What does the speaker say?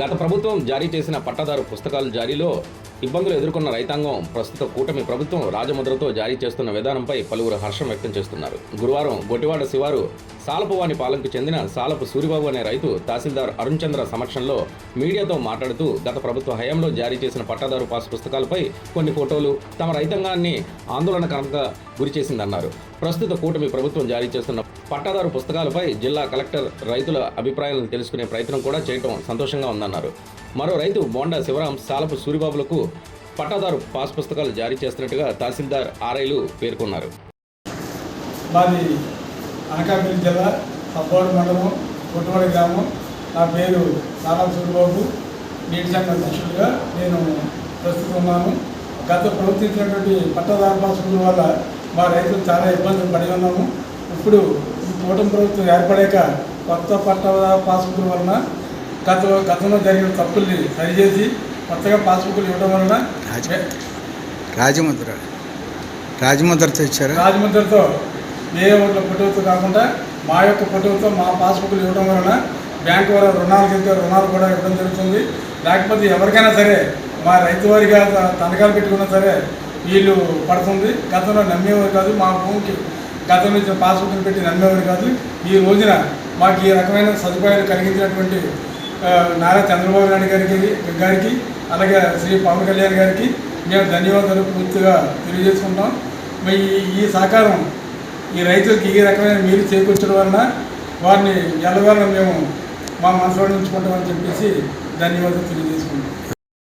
గత ప్రభుత్వం జారీ చేసిన పట్టాదారు పుస్తకాల జారీలో ఇబ్బందులు ఎదుర్కొన్న రైతాంగం ప్రస్తుత కూటమి ప్రభుత్వం రాజముద్రతో జారీ చేస్తున్న విధానంపై పలువురు హర్షం వ్యక్తం చేస్తున్నారు. గురువారం గొట్టివాడ శివారు సాలపువాని పాలెంకు చెందిన సాలపు సూరిబాబు అనే రైతు తహసీల్దార్ అరుణ్ చంద్ర సమక్షంలో మీడియాతో మాట్లాడుతూ గత ప్రభుత్వ హయాంలో జారీ చేసిన పట్టాదారు పాస్ పుస్తకాలపై కొన్ని ఫోటోలు తమ రైతాంగాన్ని ఆందోళనకరంగా గురిచేసిందన్నారు. ప్రస్తుత కూటమి ప్రభుత్వం జారీ చేస్తున్న పట్టాదారు పుస్తకాలపై జిల్లా కలెక్టర్ రైతుల అభిప్రాయాలను తెలుసుకునే ప్రయత్నం కూడా చేయడం సంతోషంగా ఉందన్నారు. మరో రైతు బోండా శివరాం సాలపు సూరిబాబులకు పట్టాదారు పాస్ పుస్తకాలు జారీ చేస్తున్నట్టుగా తహసీల్దార్ ఆర్ఐలు పేర్కొన్నారు. మాది అనకాపల్లి జిల్లా సబ్బోడు మండలం కొట్టువాడ గ్రామం. నా పేరు సాలపు సూరిబాబు. నీటి శాఖ అధ్యక్షుడిగా నేను ప్రస్తుతం ఉన్నాను. గత ప్రవర్తించినటువంటి పట్టాదారు పాస్బుక్ల వల్ల మా రైతులు చాలా ఇబ్బందులు పడి ఉన్నాము. ఇప్పుడు ఈ కూటమి ప్రభుత్వం ఏర్పడాక కొత్త పట్టాదారు పాస్బుక్ల వలన గతంలో జరిగిన తప్పుల్ని సరిచేసి కొత్తగా పాస్బుక్లు ఇవ్వడం వలన రాజముద్రతో ఇచ్చారు. రాజముద్రతో వేరే వాళ్ళ ఫోటోతో కాకుండా మా యొక్క ఫోటోతో మా పాస్బుక్లు ఇవ్వడం వలన బ్యాంకు వారు రుణాలు కూడా ఇవ్వడం జరుగుతుంది. లేకపోతే ఎవరికైనా సరే మా రైతు వారిగా తనఖాలు పెట్టుకున్నా సరే వీళ్ళు పడుతుంది. గతంలో నమ్మేవారు కాదు, మా భూమికి గతంలో ఇచ్చిన పాస్బుక్లు పెట్టి నమ్మేవారు కాదు. ఈ రోజున మాకు ఈ రకమైన సదుపాయాలు కలిగించినటువంటి నారా చంద్రబాబు నాయుడు గారికి అలాగే శ్రీ పవన్ కళ్యాణ్ గారికి మేము ధన్యవాదాలు పూర్తిగా తెలియజేసుకుంటాం. ఈ సహకారం ఈ రైతులకి ఈ రకమైన మీరు చేకూర్చడం వలన వారిని ఎల్లవేళ మేము మా మనసులో ఉంచుకుంటామని చెప్పేసి ధన్యవాదాలు తెలియజేసుకుంటాం.